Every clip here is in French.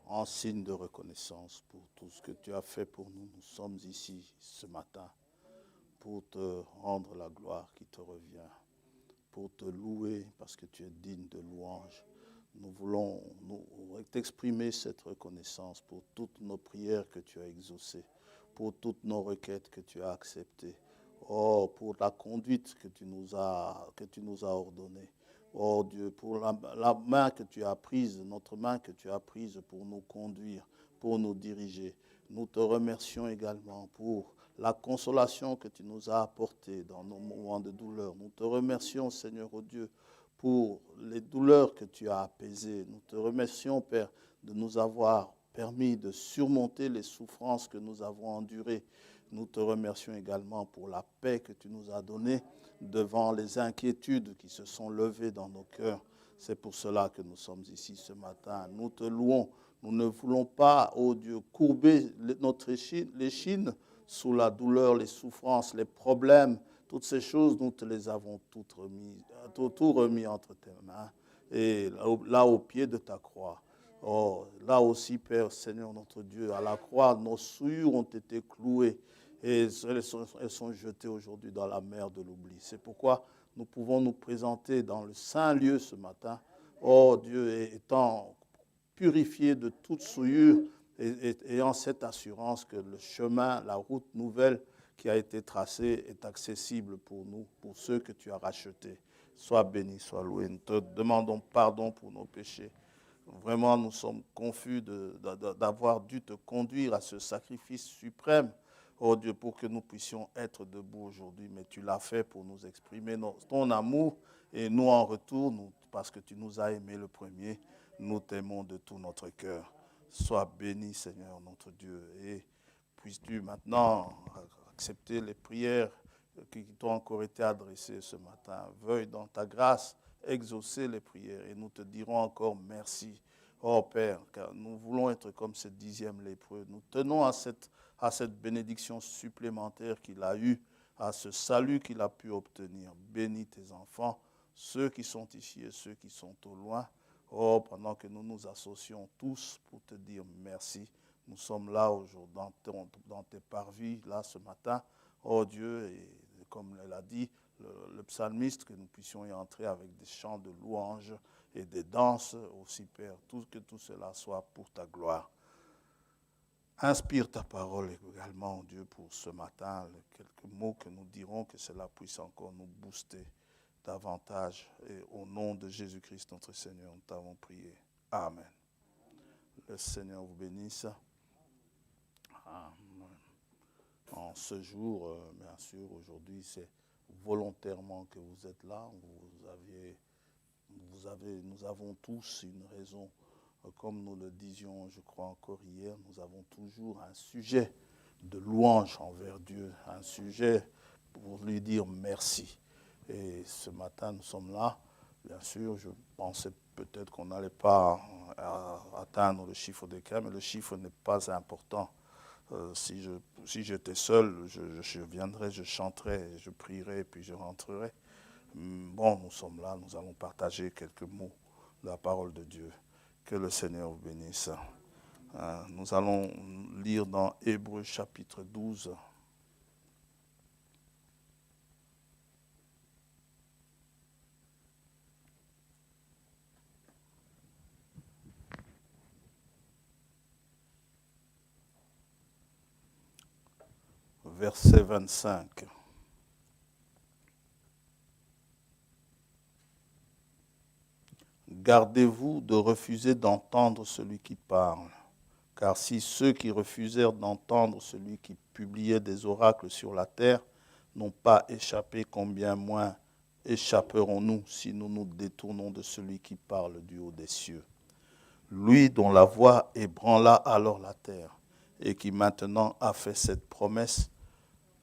en signe de reconnaissance pour tout ce que tu as fait pour nous. Nous sommes ici ce matin pour te rendre la gloire qui te revient, pour te louer parce que tu es digne de louange. Nous voulons t'exprimer cette reconnaissance pour toutes nos prières que tu as exaucées, pour toutes nos requêtes que tu as acceptées. Oh, pour la conduite que tu nous as ordonnée. Oh Dieu, pour la main que tu as prise, notre main que tu as prise pour nous conduire, pour nous diriger. Nous te remercions également pour la consolation que tu nous as apportée dans nos moments de douleur. Nous te remercions, Seigneur, oh Dieu, pour les douleurs que tu as apaisées. Nous te remercions, Père, de nous avoir permis de surmonter les souffrances que nous avons endurées. Nous te remercions également pour la paix que tu nous as donnée devant les inquiétudes qui se sont levées dans nos cœurs. C'est pour cela que nous sommes ici ce matin. Nous te louons. Nous ne voulons pas, ô Dieu, courber l'échine sous la douleur, les souffrances, les problèmes. Toutes ces choses, nous te les avons tout remis entre tes mains. Et là, au pied de ta croix. Oh, là aussi, Père, Seigneur notre Dieu, à la croix, nos souillures ont été clouées et elles sont jetées aujourd'hui dans la mer de l'oubli. C'est pourquoi nous pouvons nous présenter dans le saint lieu ce matin. Oh Dieu, étant purifiés de toute souillure et ayant cette assurance que le chemin, la route nouvelle qui a été tracée est accessible pour nous, pour ceux que tu as rachetés. Sois béni, sois loué. Nous te demandons pardon pour nos péchés. Vraiment, nous sommes confus d'avoir dû te conduire à ce sacrifice suprême, oh Dieu, pour que nous puissions être debout aujourd'hui. Mais tu l'as fait pour nous exprimer ton amour et nous en retour, parce que tu nous as aimés le premier, nous t'aimons de tout notre cœur. Sois béni, Seigneur, notre Dieu. Et puisses-tu maintenant accepter les prières qui t'ont encore été adressées ce matin. Veuille dans ta grâce exaucer les prières et nous te dirons encore merci. Oh Père, car nous voulons être comme ce 10e lépreux. Nous tenons à cette bénédiction supplémentaire qu'il a eue, à ce salut qu'il a pu obtenir. Bénis tes enfants, ceux qui sont ici et ceux qui sont au loin. Oh, pendant que nous nous associons tous pour te dire merci. Nous sommes là aujourd'hui dans tes parvis, là ce matin. Oh Dieu, et comme l'a dit le psalmiste, que nous puissions y entrer avec des chants de louange et des danses aussi, Père. Que tout cela soit pour ta gloire. Inspire ta parole également, Dieu, pour ce matin, quelques mots que nous dirons, que cela puisse encore nous booster davantage. Et au nom de Jésus-Christ, notre Seigneur, nous t'avons prié. Amen. Le Seigneur vous bénisse. Amen. En ce jour, bien sûr, aujourd'hui, c'est volontairement que vous êtes là. Nous avons tous une raison. Comme nous le disions, je crois encore hier, nous avons toujours un sujet de louange envers Dieu, un sujet pour lui dire merci. Et ce matin, nous sommes là. Bien sûr, je pensais peut-être qu'on n'allait pas atteindre le chiffre des cas, mais le chiffre n'est pas important. Si j'étais seul, je viendrais, je chanterais, je prierais, puis je rentrerais. Bon, nous sommes là, nous allons partager quelques mots de la parole de Dieu. Que le Seigneur vous bénisse. Nous allons lire dans Hébreux chapitre 12. Verset 25. Gardez-vous de refuser d'entendre celui qui parle, car si ceux qui refusèrent d'entendre celui qui publiait des oracles sur la terre n'ont pas échappé, combien moins échapperons-nous si nous nous détournons de celui qui parle du haut des cieux. Lui dont la voix ébranla alors la terre et qui maintenant a fait cette promesse,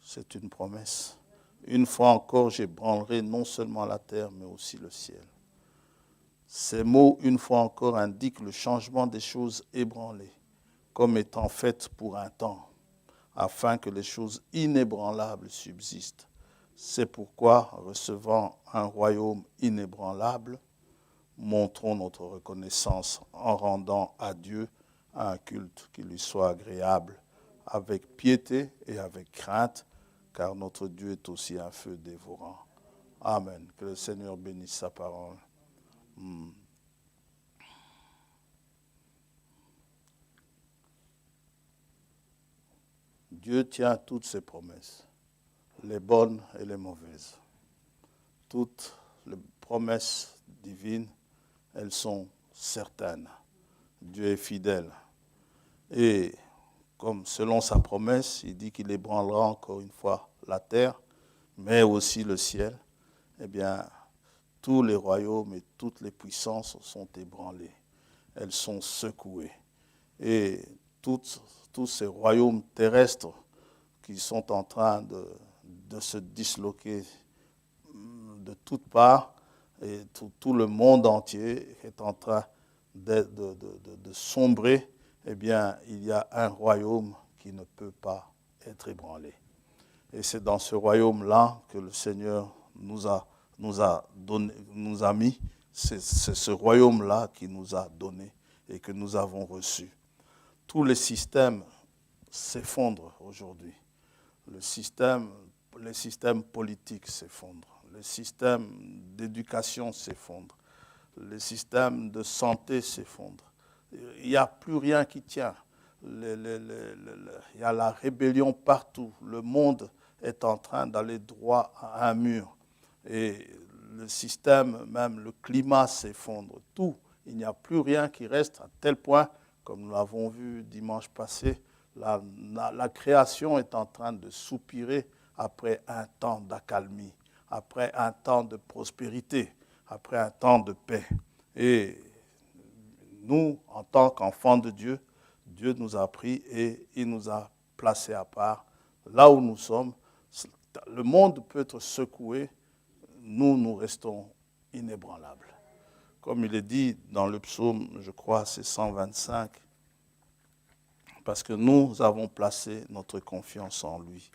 c'est une promesse. Une fois encore, j'ébranlerai non seulement la terre, mais aussi le ciel. Ces mots, une fois encore, indiquent le changement des choses ébranlées, comme étant faites pour un temps, afin que les choses inébranlables subsistent. C'est pourquoi, recevant un royaume inébranlable, montrons notre reconnaissance en rendant à Dieu à un culte qui lui soit agréable, avec piété et avec crainte, car notre Dieu est aussi un feu dévorant. Amen. Que le Seigneur bénisse sa parole. Dieu tient toutes ses promesses, les bonnes et les mauvaises. Toutes les promesses divines, elles sont certaines. Dieu est fidèle. Et comme selon sa promesse, il dit qu'il ébranlera encore une fois la terre, mais aussi le ciel. Eh bien, tous les royaumes et toutes les puissances sont ébranlées. Elles sont secouées. Et tous ces royaumes terrestres qui sont en train de se disloquer de toutes parts, et tout le monde entier est en train de sombrer, eh bien, il y a un royaume qui ne peut pas être ébranlé. Et c'est dans ce royaume-là que le Seigneur nous a mis. C'est ce royaume-là qui nous a donné et que nous avons reçu. Tous les systèmes s'effondrent aujourd'hui. Les systèmes politiques s'effondrent. Les systèmes d'éducation s'effondrent. Les systèmes de santé s'effondrent. Il n'y a plus rien qui tient. Il y a la rébellion partout. Le monde est en train d'aller droit à un mur. Et le système, même le climat s'effondre. Tout. Il n'y a plus rien qui reste à tel point, comme nous l'avons vu dimanche passé, la création est en train de soupirer après un temps d'accalmie, après un temps de prospérité, après un temps de paix. Et nous, en tant qu'enfants de Dieu, Dieu nous a pris et il nous a placés à part. Là où nous sommes, le monde peut être secoué, nous restons inébranlables. Comme il est dit dans le psaume, je crois, c'est 125, parce que nous avons placé notre confiance en lui.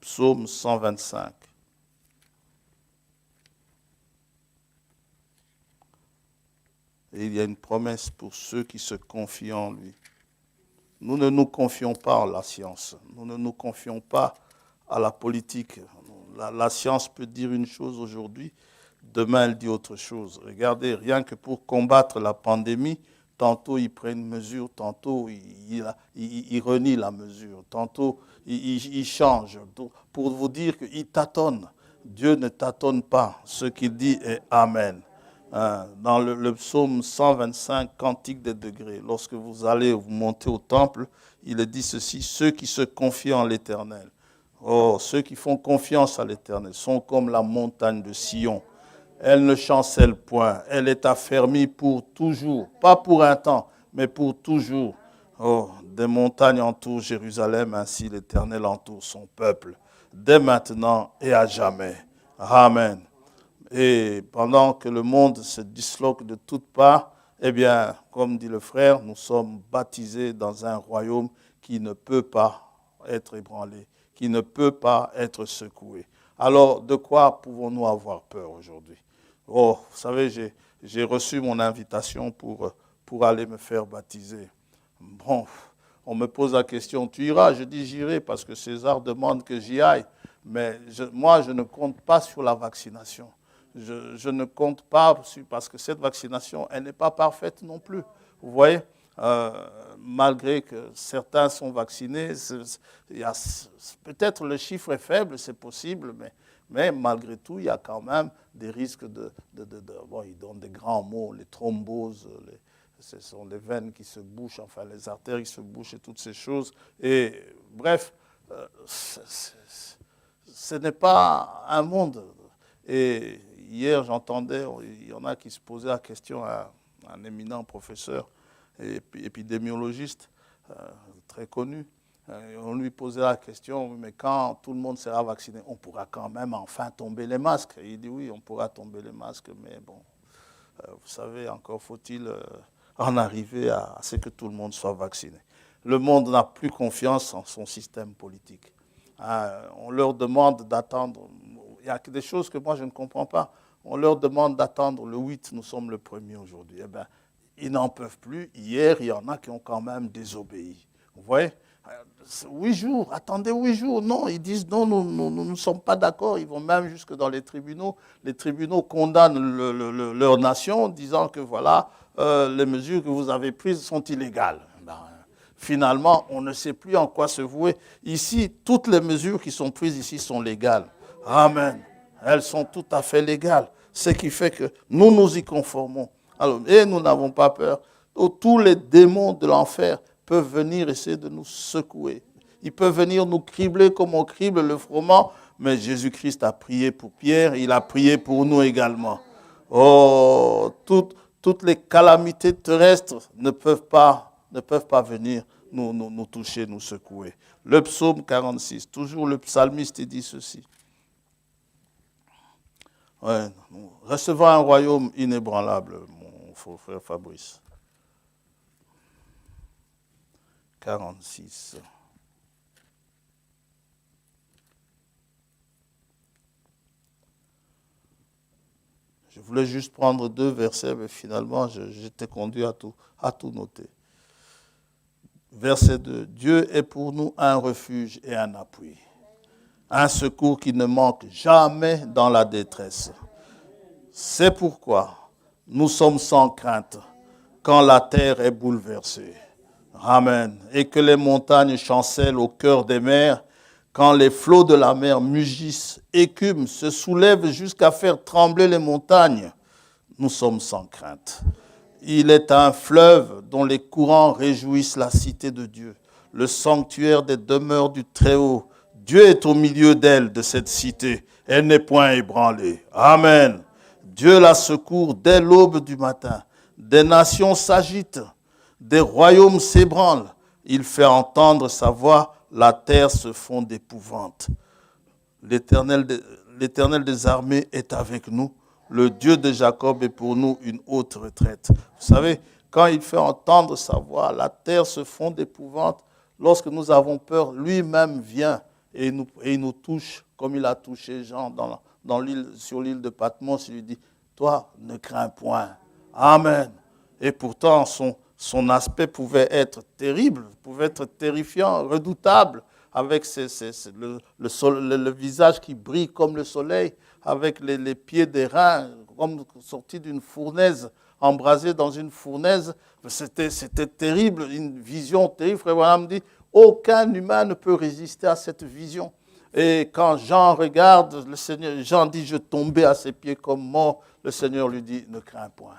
Psaume 125. Et il y a une promesse pour ceux qui se confient en lui. Nous ne nous confions pas en la science. Nous ne nous confions pas à la politique. La science peut dire une chose aujourd'hui, demain elle dit autre chose. Regardez, rien que pour combattre la pandémie, tantôt ils prennent une mesure, tantôt ils renient la mesure, tantôt ils changent. Pour vous dire qu'ils tâtonnent. Dieu ne tâtonne pas. Ce qu'il dit est Amen. Dans le psaume 125, Cantique des degrés, lorsque vous allez vous monter au temple, il est dit ceci, ceux qui se confient en l'Éternel. Oh, ceux qui font confiance à l'Éternel sont comme la montagne de Sion. Elle ne chancelle point, elle est affermie pour toujours, pas pour un temps, mais pour toujours. Oh, des montagnes entourent Jérusalem, ainsi l'Éternel entoure son peuple, dès maintenant et à jamais. Amen. Et pendant que le monde se disloque de toutes parts, eh bien, comme dit le frère, nous sommes baptisés dans un royaume qui ne peut pas être ébranlé, qui ne peut pas être secoué. Alors, de quoi pouvons-nous avoir peur aujourd'hui? Oh, vous savez, j'ai reçu mon invitation pour aller me faire baptiser. Bon, on me pose la question, tu iras? Je dis, j'irai parce que César demande que j'y aille. Mais moi, je ne compte pas sur la vaccination. Je ne compte pas parce que cette vaccination, elle n'est pas parfaite non plus. Vous voyez, malgré que certains sont vaccinés, peut-être le chiffre est faible, c'est possible, mais malgré tout, il y a quand même des risques bon, ils donnent des grands mots, les thromboses, ce sont les veines qui se bouchent, enfin les artères qui se bouchent et toutes ces choses. Et bref, ce n'est pas un monde. Et hier, j'entendais, il y en a qui se posaient la question à un éminent professeur épidémiologiste très connu. On lui posait la question, mais quand tout le monde sera vacciné, on pourra quand même enfin tomber les masques. Et il dit oui, on pourra tomber les masques, mais bon, vous savez, encore faut-il en arriver à ce que tout le monde soit vacciné. Le monde n'a plus confiance en son système politique. On leur demande d'attendre. Il y a des choses que moi je ne comprends pas. On leur demande d'attendre le 8, nous sommes le 1er aujourd'hui. Eh bien, ils n'en peuvent plus. Hier, il y en a qui ont quand même désobéi. Vous voyez, 8 jours, attendez 8 jours. Non, ils disent non, nous ne sommes pas d'accord. Ils vont même jusque dans les tribunaux. Les tribunaux condamnent leur nation, disant que voilà, les mesures que vous avez prises sont illégales. Finalement, on ne sait plus en quoi se vouer. Ici, toutes les mesures qui sont prises ici sont légales. Amen. Elles sont tout à fait légales. Ce qui fait que nous nous y conformons. Alors, et nous n'avons pas peur. Tous les démons de l'enfer peuvent venir essayer de nous secouer. Ils peuvent venir nous cribler comme on crible le froment. Mais Jésus-Christ a prié pour Pierre, il a prié pour nous également. Oh, toutes les calamités terrestres ne peuvent pas venir nous toucher, nous secouer. Le psaume 46, toujours le psalmiste dit ceci. Ouais, recevant un royaume inébranlable, mon frère Fabrice. 46. Je voulais juste prendre 2 versets, mais finalement, j'étais conduit à tout noter. Verset 2. Dieu est pour nous un refuge et un appui, un secours qui ne manque jamais dans la détresse. C'est pourquoi nous sommes sans crainte quand la terre est bouleversée. Amen. Et que les montagnes chancellent au cœur des mers, quand les flots de la mer mugissent, écument, se soulèvent jusqu'à faire trembler les montagnes. Nous sommes sans crainte. Il est un fleuve dont les courants réjouissent la cité de Dieu, le sanctuaire des demeures du Très-Haut. Dieu est au milieu d'elle, de cette cité. Elle n'est point ébranlée. Amen. Dieu la secourt dès l'aube du matin. Des nations s'agitent, des royaumes s'ébranlent. Il fait entendre sa voix, la terre se fond d'épouvante. L'Éternel des armées est avec nous. Le Dieu de Jacob est pour nous une haute retraite. Vous savez, quand il fait entendre sa voix, la terre se fond d'épouvante. Lorsque nous avons peur, lui-même vient et il nous touche, comme il a touché Jean sur l'île de Patmos. Il lui dit, toi, ne crains point. Amen. Et pourtant, son aspect pouvait être terrible, pouvait être terrifiant, redoutable, avec le visage qui brille comme le soleil, avec les pieds d'airain, comme sortis d'une fournaise, embrasés dans une fournaise. C'était terrible, une vision terrible. Frère Branham dit, aucun humain ne peut résister à cette vision. Et quand Jean regarde, le Seigneur, Jean dit, je tombais à ses pieds comme mort. Le Seigneur lui dit, ne crains point.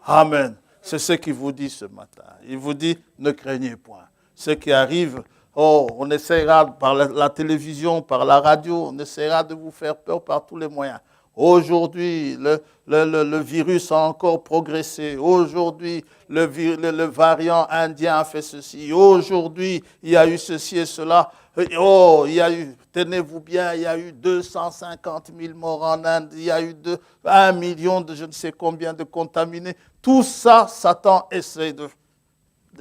Amen. C'est ce qu'il vous dit ce matin. Il vous dit, ne craignez point. Ce qui arrive, on essaiera par la télévision, par la radio, on essaiera de vous faire peur par tous les moyens. Aujourd'hui, le virus a encore progressé. Aujourd'hui, le variant indien a fait ceci. Aujourd'hui, il y a eu ceci et cela. Il y a eu, tenez-vous bien, il y a eu 250 000 morts en Inde. Il y a eu 1 million de je ne sais combien de contaminés. Tout ça, Satan essaie de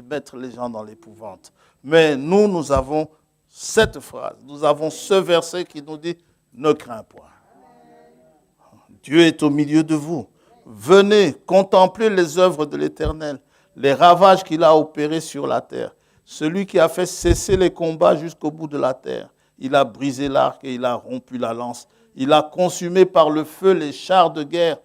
mettre les gens dans l'épouvante. Mais nous avons cette phrase, nous avons ce verset qui nous dit « Ne crains point ». Dieu est au milieu de vous. Venez contempler les œuvres de l'Éternel, les ravages qu'il a opérés sur la terre. Celui qui a fait cesser les combats jusqu'au bout de la terre. Il a brisé l'arc et il a rompu la lance. Il a consumé par le feu les chars de guerre.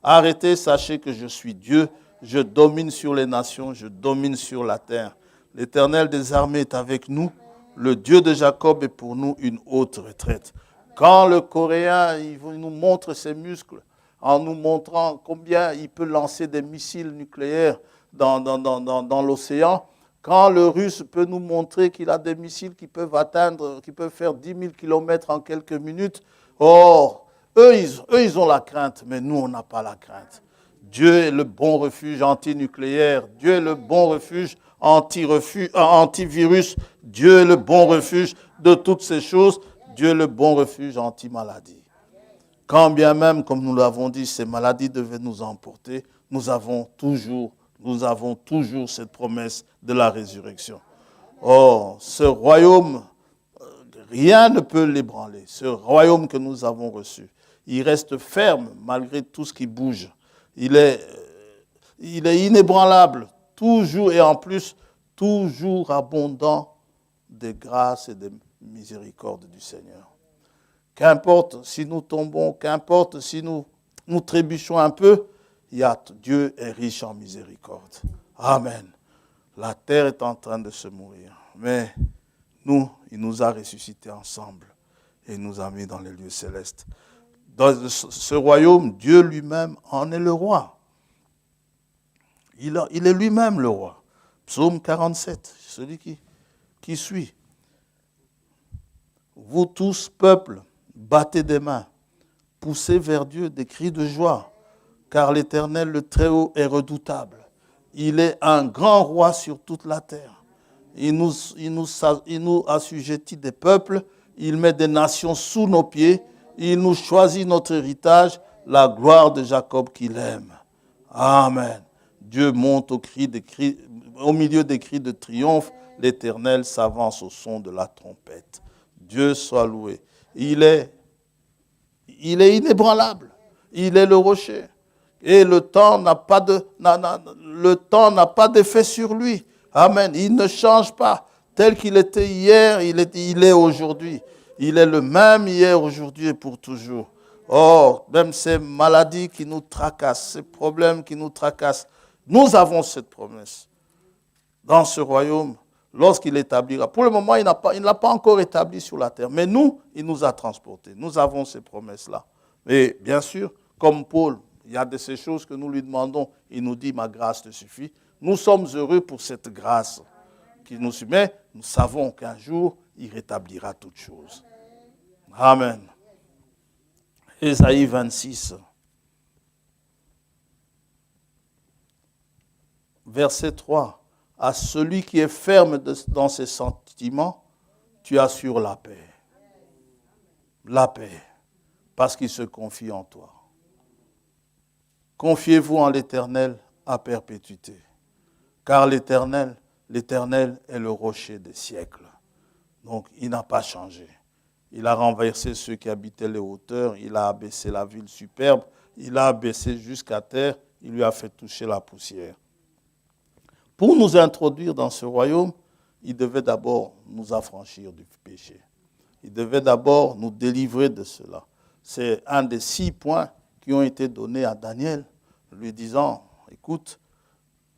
Arrêtez, sachez que je suis Dieu. Je domine sur les nations, je domine sur la terre. L'Éternel des armées est avec nous. Le Dieu de Jacob est pour nous une haute retraite. Quand le Coréen il nous montre ses muscles, en nous montrant combien il peut lancer des missiles nucléaires dans l'océan, quand le Russe peut nous montrer qu'il a des missiles qui peuvent faire 10 000 km en quelques minutes, eux, ils ont la crainte, mais nous, on n'a pas la crainte. Dieu est le bon refuge antinucléaire. Dieu est le bon refuge antivirus. Dieu est le bon refuge de toutes ces choses. Dieu est le bon refuge anti-maladie. Quand bien même, comme nous l'avons dit, ces maladies devaient nous emporter, nous avons toujours cette promesse de la résurrection. Ce royaume, rien ne peut l'ébranler. Ce royaume que nous avons reçu, il reste ferme malgré tout ce qui bouge. Il est inébranlable, toujours et en plus, toujours abondant de grâce et de miséricorde du Seigneur. Qu'importe si nous tombons, qu'importe si nous trébuchons un peu, Dieu est riche en miséricorde. Amen. La terre est en train de se mourir, mais il nous a ressuscités ensemble et il nous a mis dans les lieux célestes. Dans ce royaume, Dieu lui-même en est le roi. Il est lui-même le roi. Psaume 47, celui qui suit. Vous tous, peuple, battez des mains, poussez vers Dieu des cris de joie, car l'Éternel, le Très-Haut, est redoutable. Il est un grand roi sur toute la terre. Il nous assujettit des peuples, il met des nations sous nos pieds, il nous choisit notre héritage, la gloire de Jacob qu'il aime. Amen. Dieu monte au milieu des cris de triomphe, l'Éternel s'avance au son de la trompette. Dieu soit loué. Il est inébranlable. Il est le rocher. Et le temps n'a pas d'effet sur lui. Amen. Il ne change pas. Tel qu'il était hier, il est aujourd'hui. Il est le même hier, aujourd'hui et pour toujours. Oh, même ces maladies qui nous tracassent, ces problèmes qui nous tracassent, nous avons cette promesse. Dans ce royaume, lorsqu'il établira. Pour le moment, il ne l'a pas encore établi sur la terre. Mais nous, il nous a transportés. Nous avons ces promesses-là. Et bien sûr, comme Paul, il y a de ces choses que nous lui demandons. Il nous dit, ma grâce te suffit. Nous sommes heureux pour cette grâce qui nous suffit. Mais nous savons qu'un jour, il rétablira toutes choses. Amen. Ésaïe 26. Verset 3. À celui qui est ferme dans ses sentiments, tu assures la paix. La paix. Parce qu'il se confie en toi. Confiez-vous en l'Éternel à perpétuité. Car l'Éternel est le rocher des siècles. Donc, il n'a pas changé. Il a renversé ceux qui habitaient les hauteurs. Il a abaissé la ville superbe. Il a abaissé jusqu'à terre. Il lui a fait toucher la poussière. Pour nous introduire dans ce royaume, il devait d'abord nous affranchir du péché. Il devait d'abord nous délivrer de cela. C'est un des 6 points qui ont été donnés à Daniel, lui disant, écoute,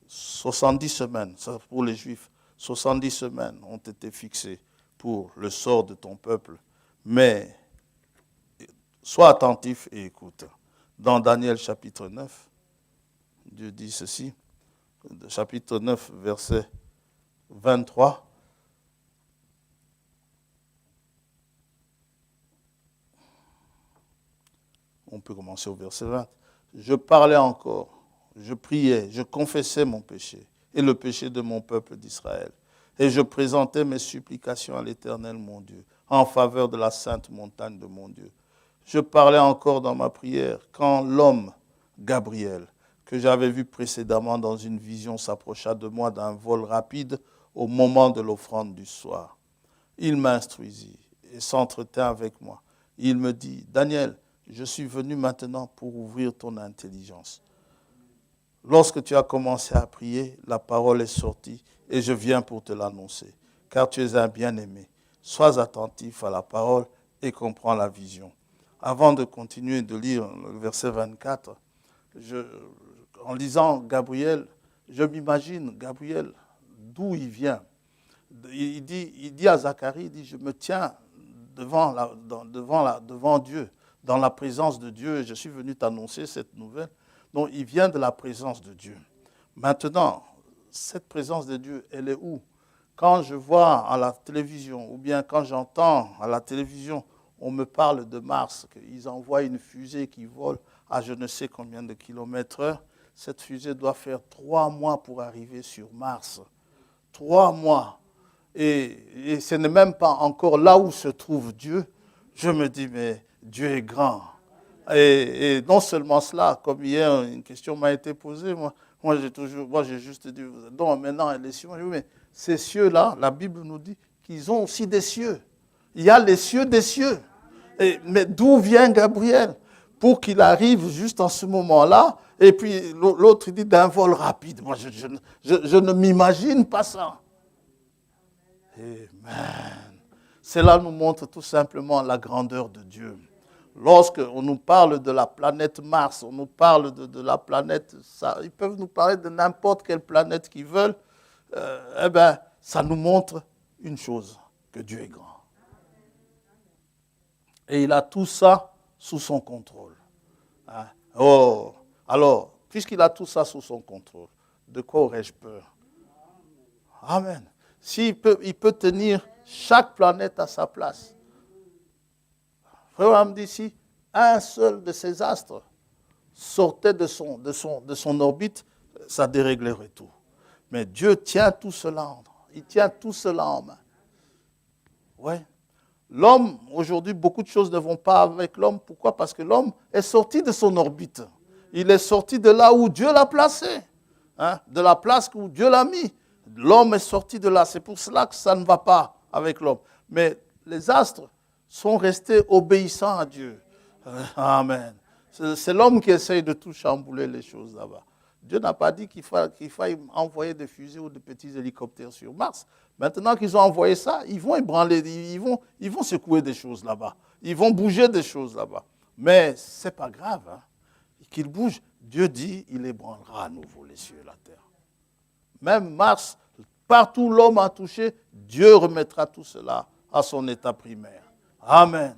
70 semaines, ça pour les Juifs, 70 semaines ont été fixées pour le sort de ton peuple. Mais sois attentif et écoute. Dans Daniel chapitre 9, Dieu dit ceci, chapitre 9, verset 23. On peut commencer au verset 20. Je parlais encore, je priais, je confessais mon péché et le péché de mon peuple d'Israël. Et je présentais mes supplications à l'Éternel mon Dieu, en faveur de la sainte montagne de mon Dieu. Je parlais encore dans ma prière quand l'homme, Gabriel, que j'avais vu précédemment dans une vision, s'approcha de moi d'un vol rapide au moment de l'offrande du soir. Il m'instruisit et s'entretint avec moi. Il me dit, Daniel, je suis venu maintenant pour ouvrir ton intelligence. Lorsque tu as commencé à prier, la parole est sortie et je viens pour te l'annoncer, car tu es un bien-aimé. Sois attentif à la parole et comprends la vision. Avant de continuer de lire le verset 24, en lisant Gabriel, je m'imagine Gabriel, d'où il vient. Il dit à Zacharie, il dit, je me tiens devant Dieu, dans la présence de Dieu, et je suis venu t'annoncer cette nouvelle. Donc, il vient de la présence de Dieu. Maintenant, cette présence de Dieu, elle est où? Quand je vois à la télévision, ou bien quand j'entends à la télévision, on me parle de Mars, qu'ils envoient une fusée qui vole à je ne sais combien de kilomètres heure. Cette fusée doit faire 3 mois pour arriver sur Mars. 3 mois. Et ce n'est même pas encore là où se trouve Dieu. Je me dis, mais Dieu est grand. Et non seulement cela, comme hier, une question m'a été posée, moi j'ai juste dit, donc maintenant, les cieux, mais ces cieux-là, la Bible nous dit qu'ils ont aussi des cieux. Il y a les cieux des cieux. Mais d'où vient Gabriel? Pour qu'il arrive juste en ce moment-là Et puis l'autre dit d'un vol rapide. Moi, je ne m'imagine pas ça. Amen. Cela nous montre tout simplement la grandeur de Dieu. Lorsqu'on nous parle de la planète Mars, on nous parle de la planète, ils peuvent nous parler de n'importe quelle planète qu'ils veulent, ça nous montre une chose, que Dieu est grand. Et il a tout ça sous son contrôle. Hein? Oh, alors, puisqu'il a tout ça sous son contrôle, de quoi aurais-je peur? Amen. Il peut tenir chaque planète à sa place. Frère me dit ici, un seul de ces astres sortait de son orbite, ça déréglerait tout. Mais Dieu tient tout cela en main. Oui. L'homme, aujourd'hui, beaucoup de choses ne vont pas avec l'homme. Pourquoi? Parce que l'homme est sorti de son orbite. Il est sorti de là où Dieu l'a placé. Hein, de la place où Dieu l'a mis. L'homme est sorti de là. C'est pour cela que ça ne va pas avec l'homme. Mais les astres sont restés obéissants à Dieu. Amen. C'est l'homme qui essaye de tout chambouler les choses là-bas. Dieu n'a pas dit qu'il faille envoyer des fusées ou de petits hélicoptères sur Mars. Maintenant qu'ils ont envoyé ça, ils vont ébranler, ils vont secouer des choses là-bas. Ils vont bouger des choses là-bas. Mais ce n'est pas grave. Hein, qu'ils bougent. Dieu dit, il ébranlera à nouveau les cieux et la terre. Même Mars, partout où l'homme a touché, Dieu remettra tout cela à son état primaire. Amen.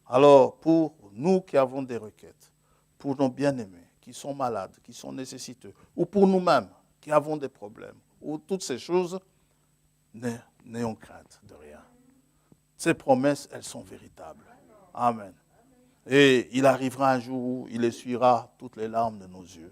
Alors, pour nous qui avons des requêtes, pour nos bien-aimés qui sont malades, qui sont nécessiteux, ou pour nous-mêmes qui avons des problèmes, ou toutes ces choses, n'ayons crainte de rien. Ces promesses, elles sont véritables. Amen. Et il arrivera un jour où il essuiera toutes les larmes de nos yeux.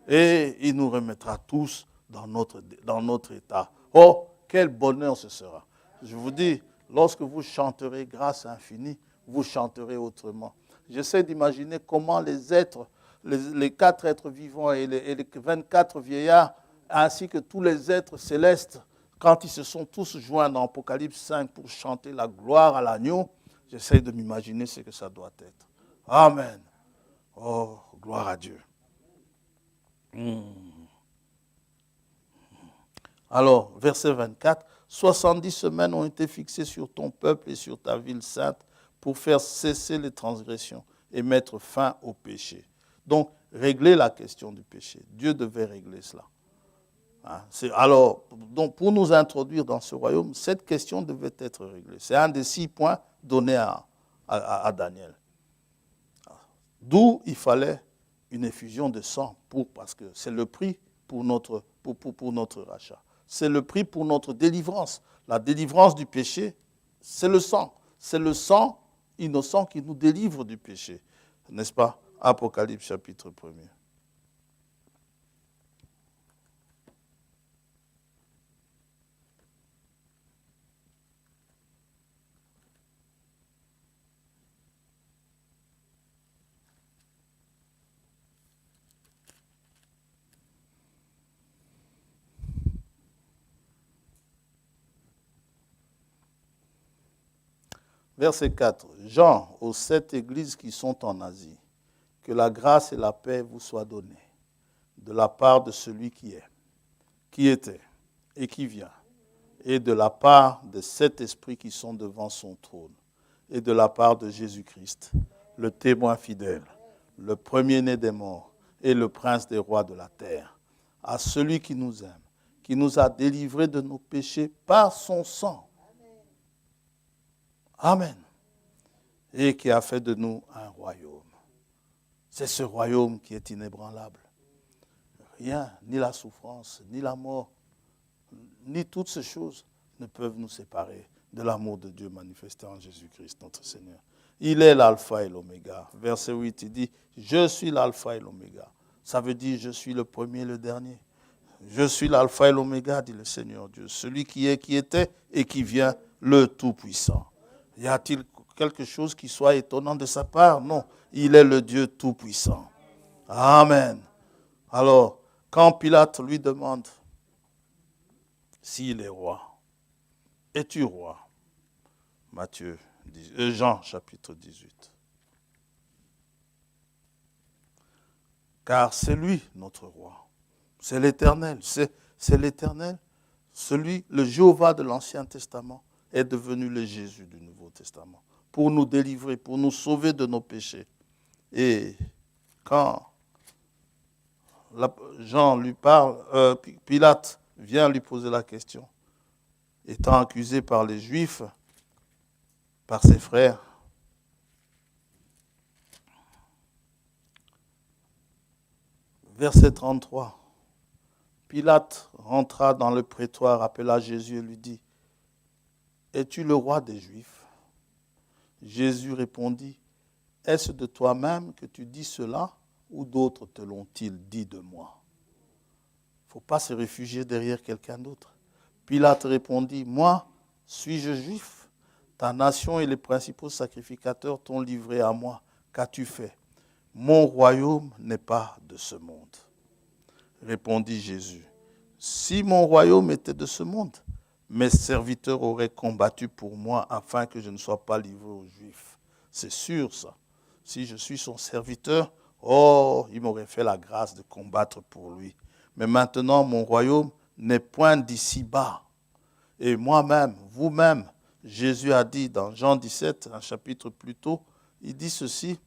Et il nous remettra tous dans notre état. Oh, quel bonheur ce sera. Je vous dis, lorsque vous chanterez grâce infinie, vous chanterez autrement. J'essaie d'imaginer comment les êtres, les 4 êtres vivants et les 24 vieillards, ainsi que tous les êtres célestes, quand ils se sont tous joints dans Apocalypse 5 pour chanter la gloire à l'agneau, j'essaie de m'imaginer ce que ça doit être. Amen. Oh, gloire à Dieu. Alors, verset 24, 70 semaines ont été fixées sur ton peuple et sur ta ville sainte pour faire cesser les transgressions et mettre fin au péché. Donc, régler la question du péché. Dieu devait régler cela. Hein, alors, donc pour nous introduire dans ce royaume, cette question devait être réglée. C'est un des 6 points donnés à Daniel. D'où il fallait une effusion de sang, parce que c'est le prix pour notre rachat. C'est le prix pour notre délivrance. La délivrance du péché, c'est le sang. C'est le sang innocent qui nous délivre du péché. N'est-ce pas? Apocalypse chapitre 1er. Verset 4. Jean, aux 7 églises qui sont en Asie, que la grâce et la paix vous soient données de la part de celui qui est, qui était et qui vient, et de la part des 7 esprits qui sont devant son trône, et de la part de Jésus-Christ, le témoin fidèle, le premier-né des morts et le prince des rois de la terre, à celui qui nous aime, qui nous a délivrés de nos péchés par son sang. Amen. Et qui a fait de nous un royaume. C'est ce royaume qui est inébranlable. Rien, ni la souffrance, ni la mort, ni toutes ces choses ne peuvent nous séparer de l'amour de Dieu manifesté en Jésus-Christ, notre Seigneur. Il est l'alpha et l'oméga. Verset 8, il dit, je suis l'alpha et l'oméga. Ça veut dire, je suis le premier et le dernier. Je suis l'alpha et l'oméga, dit le Seigneur Dieu. Celui qui est, qui était et qui vient, le Tout-Puissant. Y a-t-il quelque chose qui soit étonnant de sa part? Non, il est le Dieu Tout-Puissant. Amen. Alors, quand Pilate lui demande s'il est roi, es-tu roi? Jean chapitre 18. car c'est lui notre roi. C'est l'Éternel, c'est l'Éternel. Le Jéhovah de l'Ancien Testament est devenu le Jésus du Nouveau Testament pour nous délivrer, pour nous sauver de nos péchés. Et quand Jean lui parle, Pilate vient lui poser la question, étant accusé par les Juifs, par ses frères, verset 33, Pilate rentra dans le prétoire, appela Jésus et lui dit, « Es-tu le roi des Juifs ?» Jésus répondit, « Est-ce de toi-même que tu dis cela ou d'autres te l'ont-ils dit de moi ?» Il ne faut pas se réfugier derrière quelqu'un d'autre. Pilate répondit, « Moi, suis-je juif ? Ta nation et les principaux sacrificateurs t'ont livré à moi. Qu'as-tu fait ? Mon royaume n'est pas de ce monde. » Répondit Jésus, « Si mon royaume était de ce monde, mes serviteurs auraient combattu pour moi afin que je ne sois pas livré aux Juifs. » C'est sûr ça. Si je suis son serviteur, il m'aurait fait la grâce de combattre pour lui. Mais maintenant, mon royaume n'est point d'ici-bas. Et moi-même, vous-même, Jésus a dit dans Jean 17, un chapitre plus tôt, il dit ceci.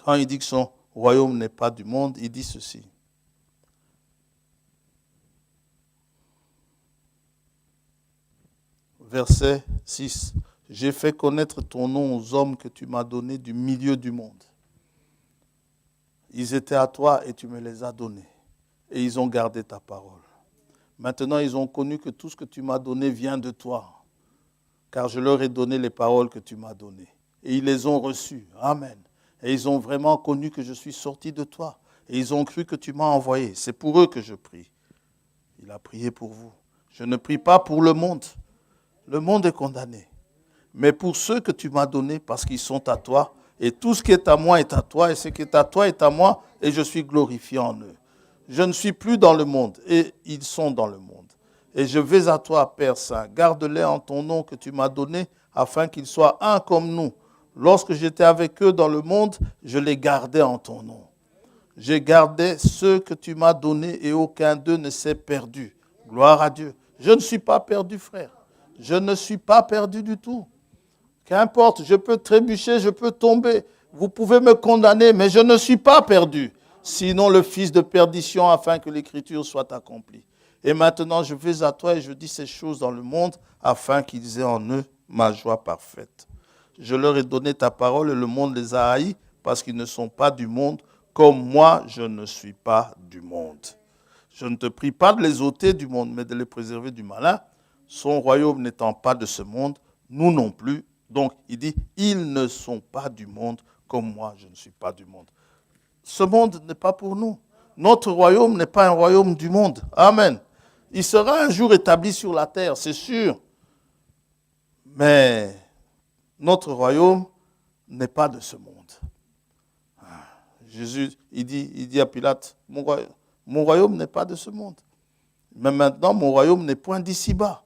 Quand il dit que son royaume n'est pas du monde, il dit ceci. Verset 6. « J'ai fait connaître ton nom aux hommes que tu m'as donnés du milieu du monde. Ils étaient à toi et tu me les as donnés. Et ils ont gardé ta parole. Maintenant, ils ont connu que tout ce que tu m'as donné vient de toi. Car je leur ai donné les paroles que tu m'as données. Et ils les ont reçues. Amen. Et ils ont vraiment connu que je suis sorti de toi. Et ils ont cru que tu m'as envoyé. C'est pour eux que je prie. » Il a prié pour vous. Je ne prie pas pour le monde. Le monde est condamné. Mais pour ceux que tu m'as donnés, parce qu'ils sont à toi, et tout ce qui est à moi est à toi, et ce qui est à toi est à moi, et je suis glorifié en eux. Je ne suis plus dans le monde, et ils sont dans le monde. Et je vais à toi, Père Saint, garde-les en ton nom que tu m'as donné, afin qu'ils soient un comme nous. Lorsque j'étais avec eux dans le monde, je les gardais en ton nom. J'ai gardé ceux que tu m'as donnés, et aucun d'eux ne s'est perdu. Gloire à Dieu. Je ne suis pas perdu, frère. Je ne suis pas perdu du tout. Qu'importe, je peux trébucher, je peux tomber. Vous pouvez me condamner, mais je ne suis pas perdu. Sinon le fils de perdition, afin que l'écriture soit accomplie. Et maintenant, je vais à toi et je dis ces choses dans le monde, afin qu'ils aient en eux ma joie parfaite. Je leur ai donné ta parole et le monde les a haïs, parce qu'ils ne sont pas du monde, comme moi, je ne suis pas du monde. Je ne te prie pas de les ôter du monde, mais de les préserver du malin. Son royaume n'étant pas de ce monde, nous non plus. Donc, il dit, ils ne sont pas du monde, comme moi, je ne suis pas du monde. Ce monde n'est pas pour nous. Notre royaume n'est pas un royaume du monde. Amen. Il sera un jour établi sur la terre, c'est sûr. Mais notre royaume n'est pas de ce monde. Jésus, il dit à Pilate, mon royaume n'est pas de ce monde. Mais maintenant, mon royaume n'est point d'ici-bas.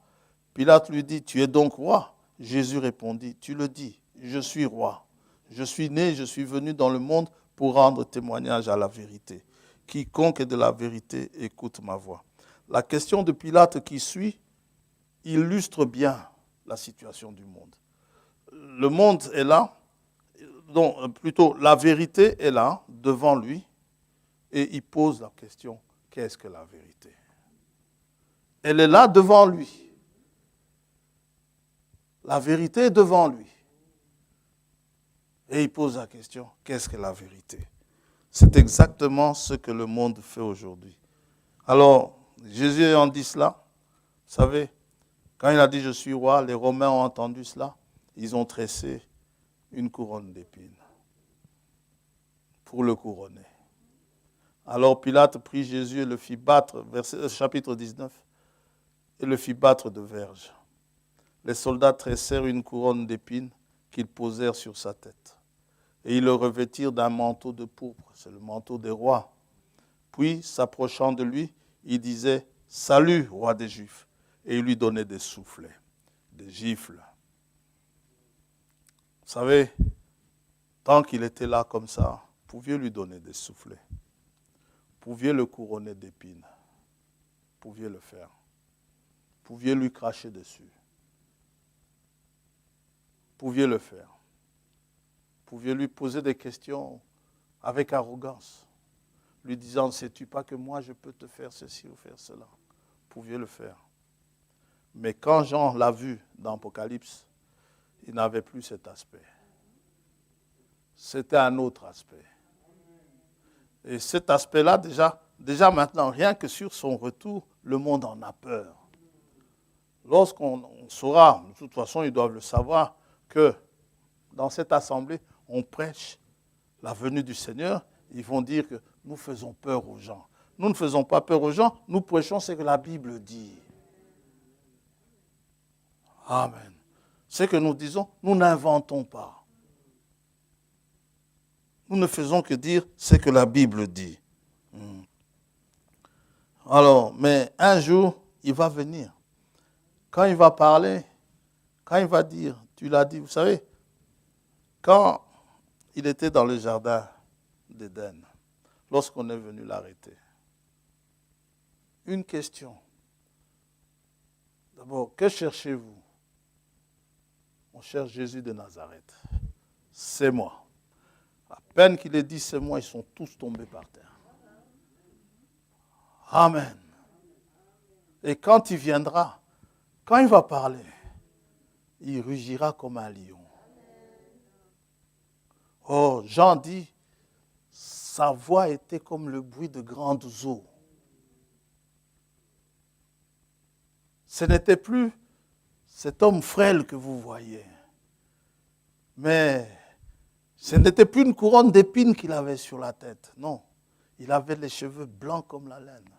Pilate lui dit, tu es donc roi? Jésus répondit, tu le dis, je suis roi. Je suis né, je suis venu dans le monde pour rendre témoignage à la vérité. Quiconque est de la vérité, écoute ma voix. La question de Pilate qui suit illustre bien la situation du monde. Le monde est là, donc plutôt la vérité est là, devant lui, et il pose la question, qu'est-ce que la vérité? Elle est là devant lui. La vérité est devant lui. Et il pose la question, qu'est-ce que la vérité? C'est exactement ce que le monde fait aujourd'hui. Alors, Jésus ayant dit cela, vous savez, quand il a dit je suis roi, les Romains ont entendu cela, ils ont tressé une couronne d'épines pour le couronner. Alors Pilate prit Jésus et le fit battre, chapitre 19, et le fit battre de verges. Les soldats tressèrent une couronne d'épines qu'ils posèrent sur sa tête. Et ils le revêtirent d'un manteau de pourpre, c'est le manteau des rois. Puis, s'approchant de lui, il disait « Salut, roi des Juifs !» Et il lui donnait des soufflets, des gifles. Vous savez, Tant qu'il était là comme ça, vous pouviez lui donner des soufflets. Vous pouviez le couronner d'épines. Vous pouviez le faire. Vous pouviez lui cracher dessus. Vous pouviez le faire. Vous pouviez lui poser des questions avec arrogance, lui disant, sais-tu pas que moi je peux te faire ceci ou faire cela? Vous pouviez le faire. Mais quand Jean l'a vu dans Apocalypse, il n'avait plus cet aspect. C'était un autre aspect. Et cet aspect-là, déjà maintenant, rien que sur son retour, le monde en a peur. Lorsqu'on saura, de toute façon, ils doivent le savoir, que dans cette assemblée, on prêche la venue du Seigneur, ils vont dire que nous faisons peur aux gens. Nous ne faisons pas peur aux gens, nous prêchons ce que la Bible dit. Amen. Ce que nous disons, nous n'inventons pas. Nous ne faisons que dire ce que la Bible dit. Alors, mais un jour, il va venir. Quand il va parler, quand il va dire, tu l'as dit, vous savez, quand il était dans le jardin d'Éden, lorsqu'on est venu l'arrêter, une question. D'abord, que cherchez-vous? On cherche Jésus de Nazareth. C'est moi. À peine qu'il ait dit c'est moi, ils sont tous tombés par terre. Amen. Et quand il viendra, quand il va parler, il rugira comme un lion. Oh, Jean dit, sa voix était comme le bruit de grandes eaux. Ce n'était plus cet homme frêle que vous voyez. Mais ce n'était plus une couronne d'épines qu'il avait sur la tête. Non, il avait les cheveux blancs comme la laine,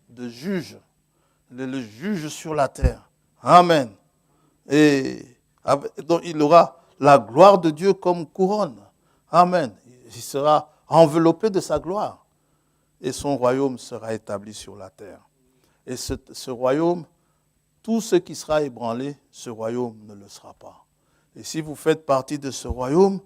de juge, le juge sur la terre. Amen. Et donc il aura la gloire de Dieu comme couronne. Amen. Il sera enveloppé de sa gloire. Et son royaume sera établi sur la terre. Et ce royaume, tout ce qui sera ébranlé, ce royaume ne le sera pas. Et si vous faites partie de ce royaume,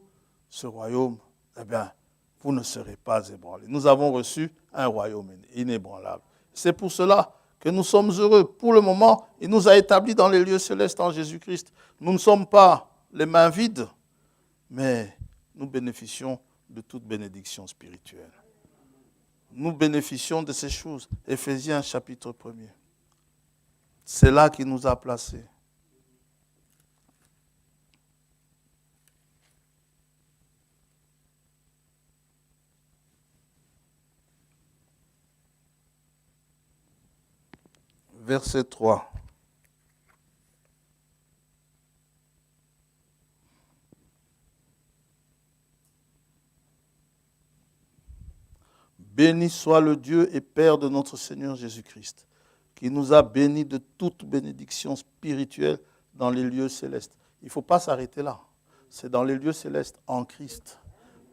eh bien, vous ne serez pas ébranlés. Nous avons reçu un royaume inébranlable. C'est pour cela que nous sommes heureux. Pour le moment, il nous a établis dans les lieux célestes en Jésus-Christ. Nous ne sommes pas les mains vides, mais nous bénéficions de toute bénédiction spirituelle. Nous bénéficions de ces choses. Éphésiens chapitre 1er. C'est là qu'il nous a placés. Verset 3. Béni soit le Dieu et Père de notre Seigneur Jésus-Christ, qui nous a bénis de toute bénédiction spirituelle dans les lieux célestes. Il ne faut pas s'arrêter là. C'est dans les lieux célestes en Christ.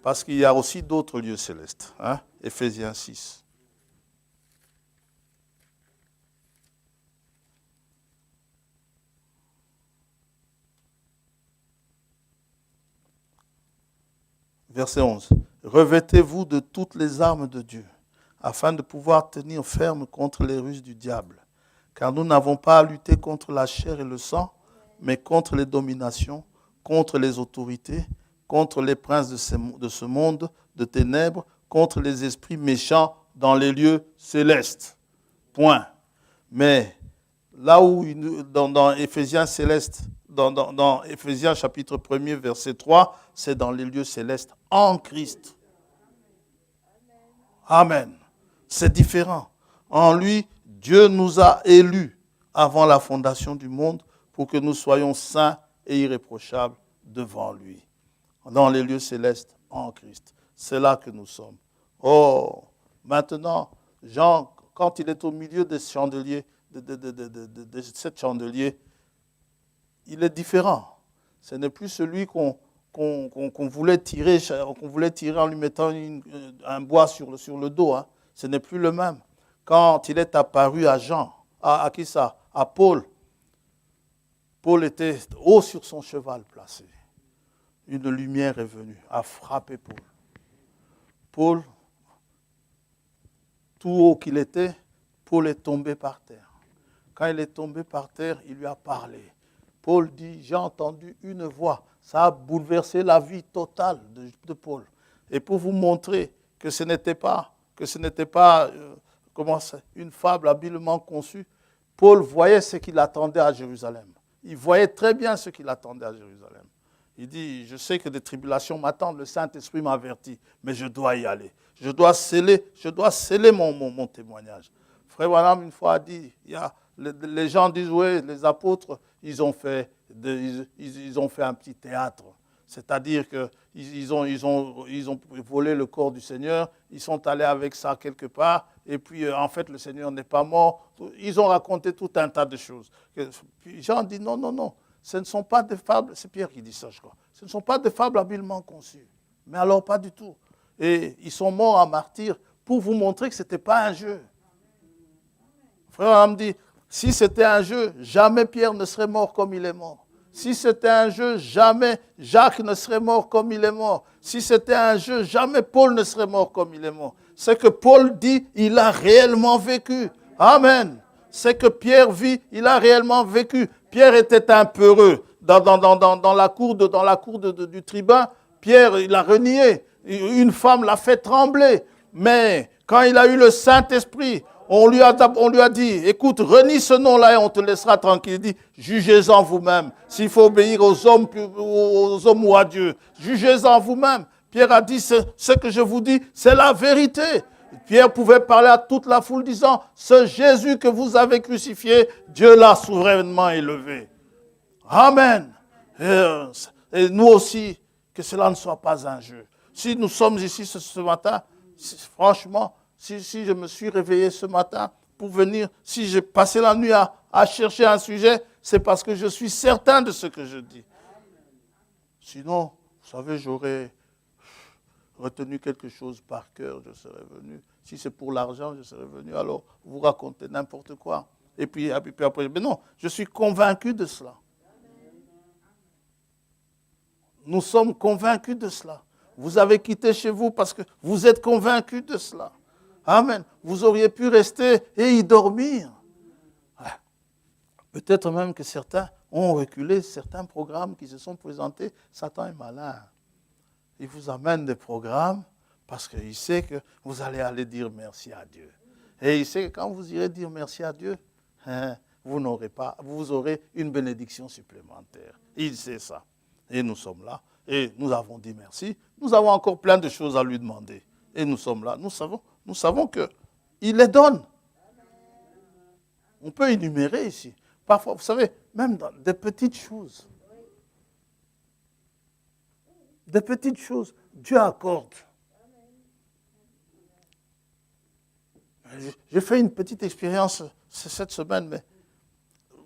Parce qu'il y a aussi d'autres lieux célestes. Éphésiens 6. Verset 11. Revêtez-vous de toutes les armes de Dieu, afin de pouvoir tenir ferme contre les ruses du diable. Car nous n'avons pas à lutter contre la chair et le sang, mais contre les dominations, contre les autorités, contre les princes de ce monde de ténèbres, contre les esprits méchants dans les lieux célestes. Point. Mais là où, dans Éphésiens célestes, dans Éphésiens chapitre 1er, verset 3, c'est dans les lieux célestes en Christ. Amen. C'est différent. En lui, Dieu nous a élus avant la fondation du monde pour que nous soyons saints et irréprochables devant lui. Dans les lieux célestes en Christ. C'est là que nous sommes. Oh, maintenant, Jean, quand il est au milieu des chandeliers, de cet chandelier, il est différent. Ce n'est plus celui qu'on voulait tirer en lui mettant un bois sur le dos. Ce n'est plus le même. Quand il est apparu à Jean, à qui ça? À Paul. Paul était haut sur son cheval placé. une lumière est venue, a frappé Paul. Paul, tout haut qu'il était, Paul est tombé par terre. Quand il est tombé par terre, il lui a parlé. Paul dit, j'ai entendu une voix. Ça a bouleversé la vie totale de Paul. Et pour vous montrer que ce n'était pas une fable habilement conçue, Paul voyait ce qu'il attendait à Jérusalem. Il voyait très bien ce qu'il attendait à Jérusalem. Il dit, je sais que des tribulations m'attendent, le Saint-Esprit m'a averti, mais je dois y aller. Je dois sceller mon témoignage. Frère Branham, une fois, a dit, les gens disent, oui, les apôtres, ils ont fait un petit théâtre. C'est-à-dire qu'ils ont volé le corps du Seigneur, ils sont allés avec ça quelque part, et puis en fait le Seigneur n'est pas mort. Ils ont raconté tout un tas de choses. Puis Jean dit non, non, non, ce ne sont pas des fables, c'est Pierre qui dit ça je crois, ce ne sont pas des fables habilement conçues. Mais alors pas du tout. Et ils sont morts en martyrs pour vous montrer que ce n'était pas un jeu. Frère Abraham dit, si c'était un jeu, jamais Pierre ne serait mort comme il est mort. Si c'était un jeu, jamais Jacques ne serait mort comme il est mort. Si c'était un jeu, jamais Paul ne serait mort comme il est mort. C'est que Paul dit, il a réellement vécu. Amen. C'est que Pierre vit, il a réellement vécu. Pierre était un peureux. Dans la cour du tribun, Pierre, il a renié. Une femme l'a fait trembler. Mais quand il a eu le Saint-Esprit, on lui a dit, écoute, renie ce nom-là et on te laissera tranquille. Il dit, jugez-en vous-même. S'il faut obéir aux hommes ou à Dieu, jugez-en vous-même. Pierre a dit, ce que je vous dis, c'est la vérité. Pierre pouvait parler à toute la foule disant, ce Jésus que vous avez crucifié, Dieu l'a souverainement élevé. Amen. Et nous aussi, que cela ne soit pas un jeu. Si nous sommes ici ce matin, franchement, si je me suis réveillé ce matin pour venir, si j'ai passé la nuit à chercher un sujet, c'est parce que je suis certain de ce que je dis. Sinon, vous savez, j'aurais retenu quelque chose par cœur, je serais venu. Si c'est pour l'argent, je serais venu. Alors, vous racontez n'importe quoi. Et puis après, mais non, je suis convaincu de cela. Nous sommes convaincus de cela. Vous avez quitté chez vous parce que vous êtes convaincus de cela. Amen. Vous auriez pu rester et y dormir. Peut-être même que certains ont reculé certains programmes qui se sont présentés. Satan est malin. Il vous amène des programmes parce qu'il sait que vous allez aller dire merci à Dieu. Et il sait que quand vous irez dire merci à Dieu, vous aurez une bénédiction supplémentaire. Il sait ça. Et nous sommes là. Et nous avons dit merci. Nous avons encore plein de choses à lui demander. Et nous sommes là. Nous savons qu'il les donne. On peut énumérer ici. Parfois, vous savez, même dans des petites choses. Des petites choses, Dieu accorde. J'ai fait une petite expérience cette semaine, mais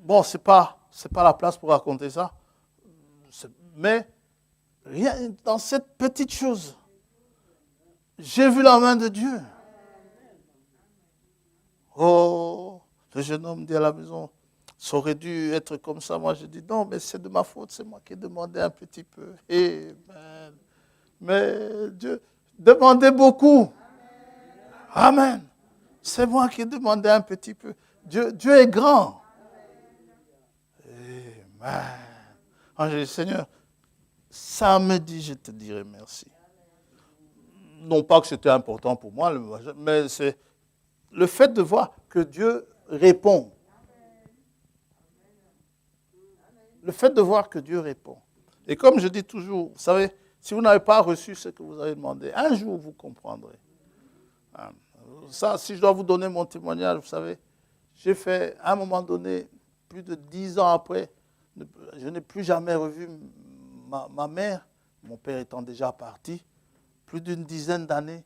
bon, c'est pas la place pour raconter ça. Mais rien dans cette petite chose, j'ai vu la main de Dieu. Oh, le jeune homme dit à la maison, ça aurait dû être comme ça. Moi, je dis, non, mais c'est de ma faute, c'est moi qui ai demandé un petit peu. Amen. Mais Dieu, demandez beaucoup. Amen. C'est moi qui ai demandé un petit peu. Dieu est grand. Amen. Alors, j'ai dit, Seigneur, samedi, je te dirai merci. Non pas que c'était important pour moi, mais c'est le fait de voir que Dieu répond. Le fait de voir que Dieu répond. Et comme je dis toujours, vous savez, si vous n'avez pas reçu ce que vous avez demandé, un jour vous comprendrez. Ça, si je dois vous donner mon témoignage, vous savez, j'ai fait, à un moment donné, plus de 10 ans après, je n'ai plus jamais revu ma mère, mon père étant déjà parti, plus d'une dizaine d'années.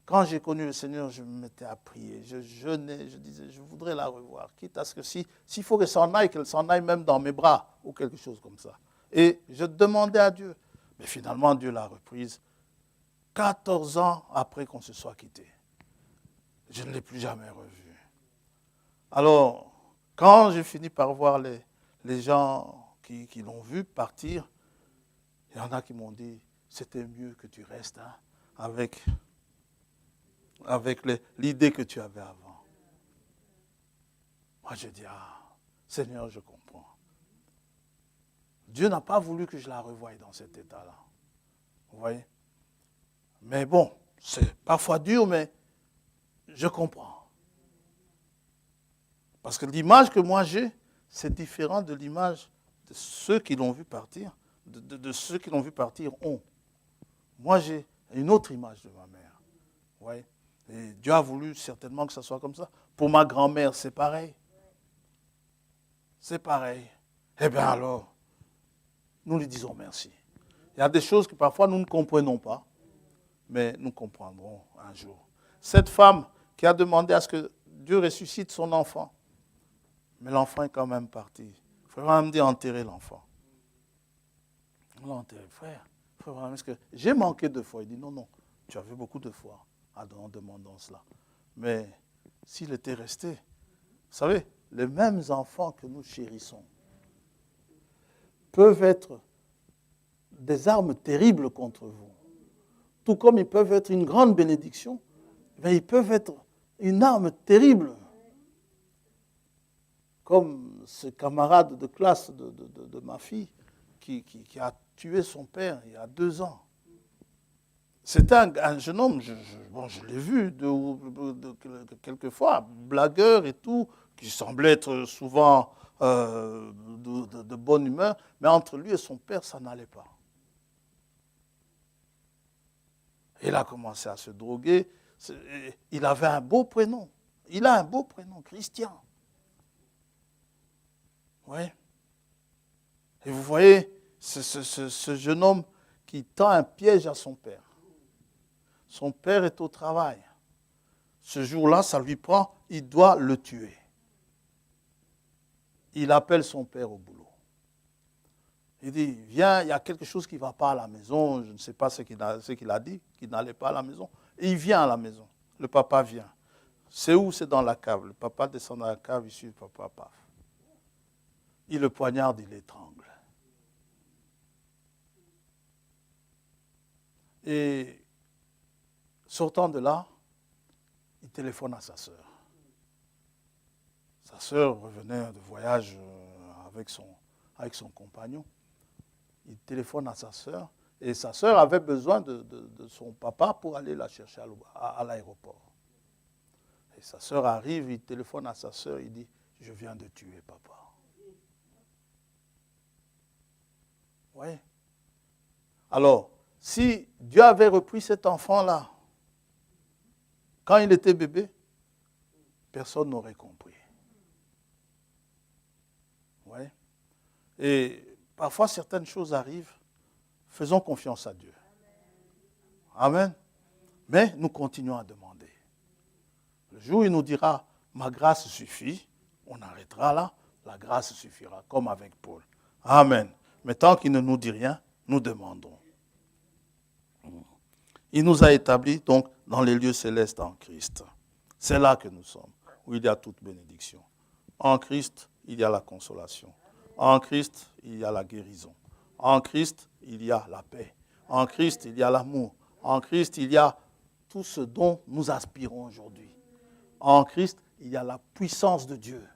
Quand j'ai connu le Seigneur, je me mettais à prier, je jeûnais, je disais, je voudrais la revoir, quitte à ce que s'il faut qu'elle s'en aille même dans mes bras, ou quelque chose comme ça. Et je demandais à Dieu, mais finalement Dieu l'a reprise 14 ans après qu'on se soit quitté. Je ne l'ai plus jamais revue. Alors, quand j'ai fini par voir les gens qui l'ont vu partir, Il y en a qui m'ont dit, c'était mieux que tu restes avec l'idée que tu avais avant. Moi, je dis, Seigneur, je comprends. Dieu n'a pas voulu que je la revoie dans cet état-là. Vous voyez? Mais bon, c'est parfois dur, mais je comprends. Parce que l'image que moi j'ai, c'est différent de l'image de ceux qui l'ont vu partir, de ceux qui l'ont vu partir ont. Moi, j'ai une autre image de ma mère. Vous voyez? Et Dieu a voulu certainement que ça soit comme ça. Pour ma grand-mère, c'est pareil. C'est pareil. Eh bien alors, nous lui disons merci. Il y a des choses que parfois nous ne comprenons pas, mais nous comprendrons un jour. Cette femme qui a demandé à ce que Dieu ressuscite son enfant, mais l'enfant est quand même parti. Il faut vraiment me dire enterrer l'enfant. On l'a enterré, frère. Est-ce que j'ai manqué de foi? Il dit non, tu avais beaucoup de foi en demandant cela. Mais s'il était resté, vous savez, les mêmes enfants que nous chérissons peuvent être des armes terribles contre vous. Tout comme ils peuvent être une grande bénédiction, mais ils peuvent être une arme terrible. Comme ce camarade de classe de ma fille qui a tué son père il y a 2 ans. C'était un jeune homme, je l'ai vu quelquefois, blagueur et tout, qui semblait être souvent de bonne humeur, mais entre lui et son père, ça n'allait pas. Il a commencé à se droguer. Il avait un beau prénom. Il a un beau prénom, Christian. Oui. Et vous voyez, ce jeune homme qui tend un piège à son père. Son père est au travail. Ce jour-là, ça lui prend, il doit le tuer. Il appelle son père au boulot. Il dit, viens, il y a quelque chose qui ne va pas à la maison. Je ne sais pas ce qu'il a dit, qu'il n'allait pas à la maison. Et il vient à la maison. Le papa vient. C'est où? C'est dans la cave. Le papa descend dans la cave, il suit le papa, paf. Il le poignarde, il l'étrangle. Et sortant de là, il téléphone à sa sœur. Sa sœur revenait de voyage avec son compagnon. Il téléphone à sa sœur et sa sœur avait besoin de son papa pour aller la chercher à l'aéroport. Et sa sœur arrive, il téléphone à sa sœur, il dit, je viens de tuer papa. Oui. Alors, si Dieu avait repris cet enfant-là, quand il était bébé, personne n'aurait compris. Oui. Et parfois, certaines choses arrivent. Faisons confiance à Dieu. Amen. Mais nous continuons à demander. Le jour où il nous dira, ma grâce suffit, on arrêtera là, la grâce suffira, comme avec Paul. Amen. Mais tant qu'il ne nous dit rien, nous demandons. Il nous a établis donc dans les lieux célestes en Christ. C'est là que nous sommes, où il y a toute bénédiction. En Christ, il y a la consolation. En Christ, il y a la guérison. En Christ, il y a la paix. En Christ, il y a l'amour. En Christ, il y a tout ce dont nous aspirons aujourd'hui. En Christ, il y a la puissance de Dieu.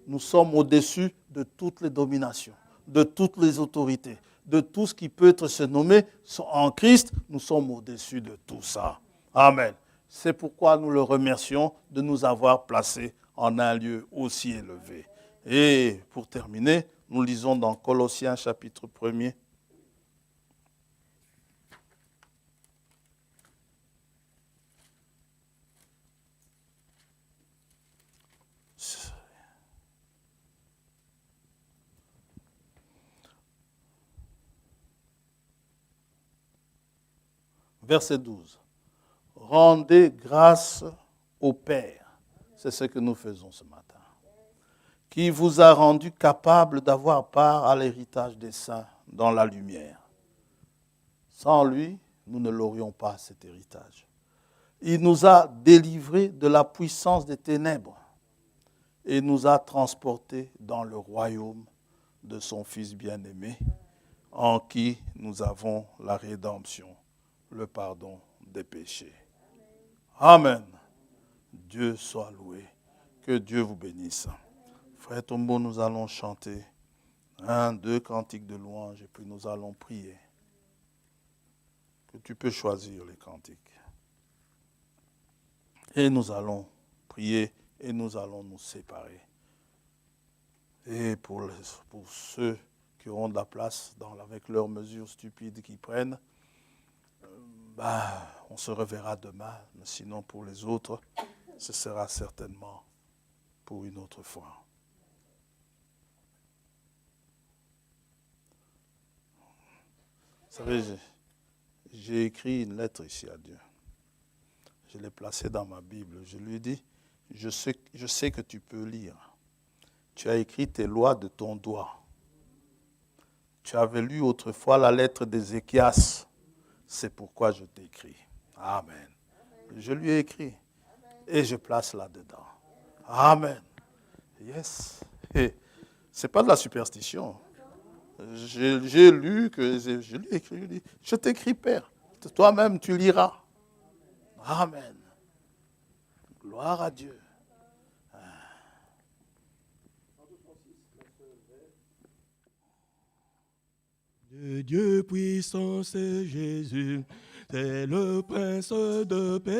Nous sommes au-dessus de toutes les dominations, de toutes les autorités, de tout ce qui peut être se nommer. En Christ, nous sommes au-dessus de tout ça. Amen. C'est pourquoi nous le remercions de nous avoir placés en un lieu aussi élevé. Et pour terminer, nous lisons dans Colossiens chapitre 1er. Verset 12. Rendez grâce au Père. C'est ce que nous faisons ce matin. Qui vous a rendu capable d'avoir part à l'héritage des saints dans la lumière. Sans lui, nous ne l'aurions pas, cet héritage. Il nous a délivrés de la puissance des ténèbres et nous a transportés dans le royaume de son Fils bien-aimé, en qui nous avons la rédemption, le pardon des péchés. Amen. Dieu soit loué. Que Dieu vous bénisse. Frère Tombo, nous allons chanter 1, 2 cantiques de louange et puis nous allons prier. Que tu peux choisir les cantiques. Et nous allons prier et nous allons nous séparer. Et pour ceux qui auront de la place avec leurs mesures stupides qu'ils prennent, on se reverra demain. Mais sinon, pour les autres, ce sera certainement pour une autre fois. Vous savez, j'ai écrit une lettre ici à Dieu. Je l'ai placée dans ma Bible. Je lui ai dit, je sais que tu peux lire. Tu as écrit tes lois de ton doigt. Tu avais lu autrefois la lettre d'Ézéchias. C'est pourquoi je t'écris. Amen. Je lui ai écrit. Et je place là-dedans. Amen. Yes. Et ce n'est pas de la superstition. J'ai lu, je lui ai écrit, je lui ai dit, je t'écris, Père. Toi-même, tu liras. Amen. Gloire à Dieu. De Dieu puissant, c'est Jésus, c'est le Prince de paix.